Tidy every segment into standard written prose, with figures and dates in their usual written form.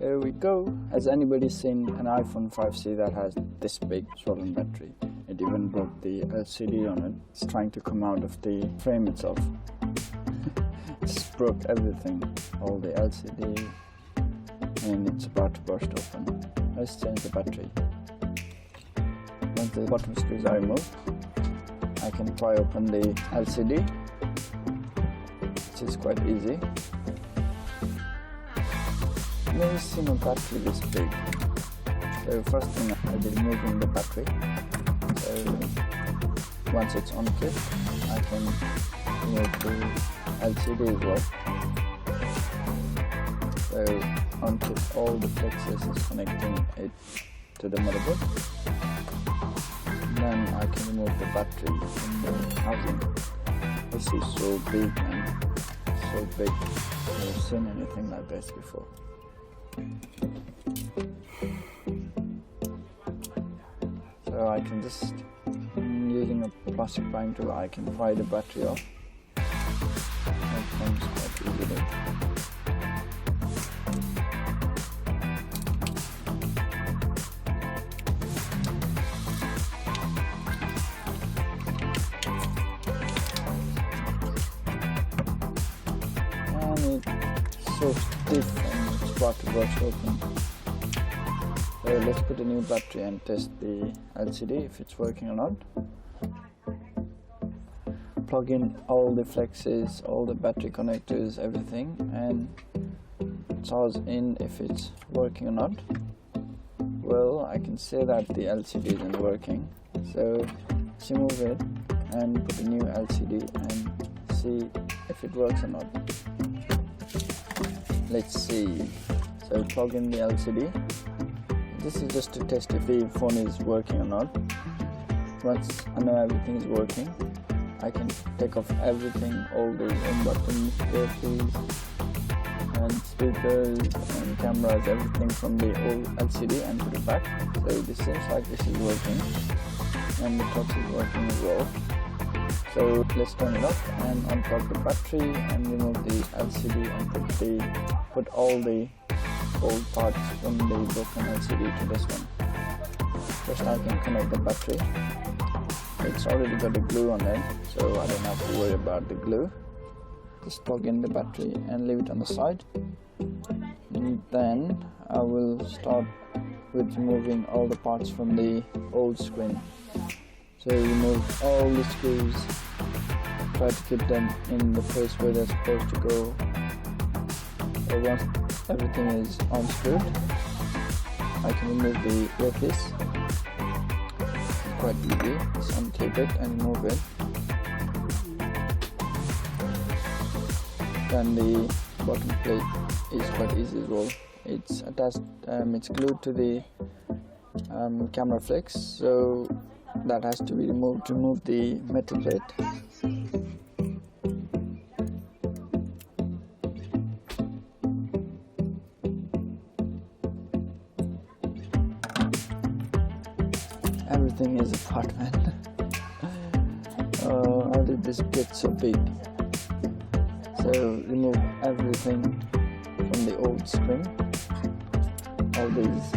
There we go. Has anybody seen an iPhone 5C that has this big swollen battery? It even broke the LCD on it. It's trying to come out of the frame itself. Just broke everything, all the LCD, and it's about to burst open. Let's change the battery. Once the bottom screws are removed, I can pry open the LCD, which is quite easy. Never seen a battery this big. So first thing I'll be removing the battery. So once it's on clip, I can remove the LCD as well. So unclip all the flexes is connecting it to the motherboard. Then I can remove the battery from the housing. This is so big and so big. I've never seen anything like this before. So I can just, using a plastic prying tool, I can pry the battery off. That comes quite easily. And it's so stiff and it's about to burst open. So let's put a new battery and test the LCD if it's working or not. Plug in all the flexes, all the battery connectors, everything, and charge in if it's working or not. Well, I can say that the LCD isn't working, so let's remove it and put a new LCD and see if it works or not. Let's see. So plug in the LCD. This is just to test if the phone is working or not. Once I know everything is working, I can take off everything, all the home buttons, earpiece, and speakers and cameras, everything from the old LCD and put it back. So this seems like this is working, and the touch is working as well. So let's turn it off and unplug the battery and remove the LCD and put all the old parts from the broken LCD to this one. First I can connect the battery. It's already got the glue on it, so I don't have to worry about the glue. Just plug in the battery and leave it on the side. And then I will start with removing all the parts from the old screen. So remove all the screws, try to keep them in the place where they're supposed to go. So once everything is unscrewed, I can remove the earpiece. It's quite easy. Just unclip it and remove it. Then the bottom plate is quite easy as well. It's attached. It's glued to the camera flex, so that has to be removed to remove the metal plate. Everything is apart, man. How did this get so big? So remove everything from the old screen, all these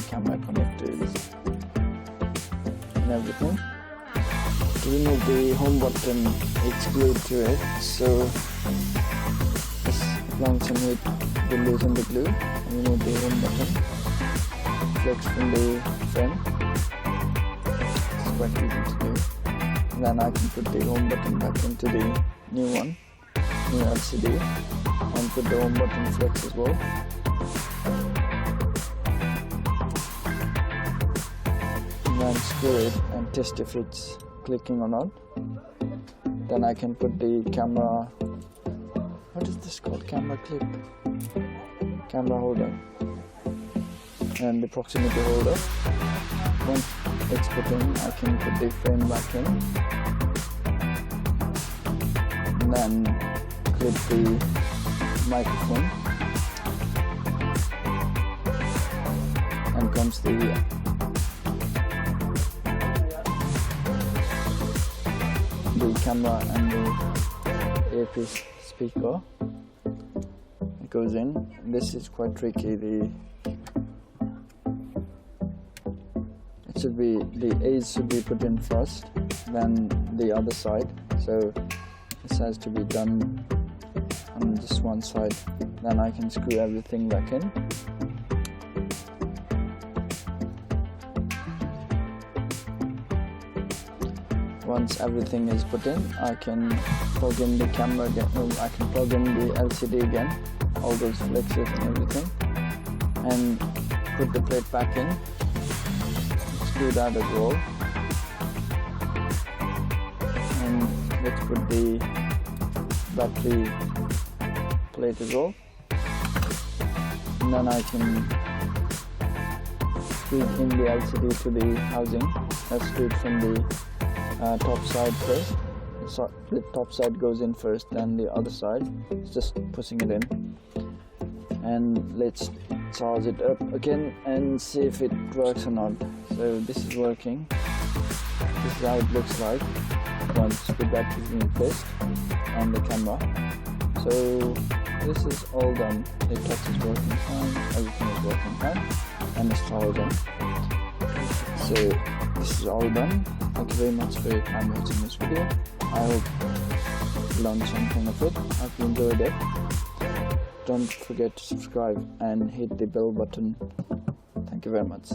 camera connectors and everything. To remove the home button, it's glued to it, so just applying some heat to loosen the glue and remove the home button. Flex from the frame. It's quite easy to do. And then I can put the home button back into the new one, new LCD, and put the home button flex as well. And then screw it and test if it's clicking or not. Then I can put the camera, what is this called, camera clip, camera holder, and the proximity holder. Once it's put in, I can put the frame back in, and then clip the microphone, and comes the camera and the earpiece speaker. goes in. This is quite tricky. The A's should be put in first, then the other side. So this has to be done on just one side. Then I can screw everything back in. Once everything is put in, I can plug in the camera again. I can plug in the LCD again, all those flexes and everything, and put the plate back in. Let's do that as well. And let's put the battery plate as well. And then I can feed in the LCD to the housing. Let's do it from the top side first. The top side goes in first, then the other side. It's just pushing it in. And let's charge it up again and see if it works or not. So this is working. This is how it looks like once the battery is being placed on the camera. So this is all done. The touch is working fine, everything is working fine, and it's charging. So this is all done. Thank you very much for your time watching this video. I hope you learned something of it. I hope you enjoyed it. Don't forget to subscribe and hit the bell button. Thank you very much.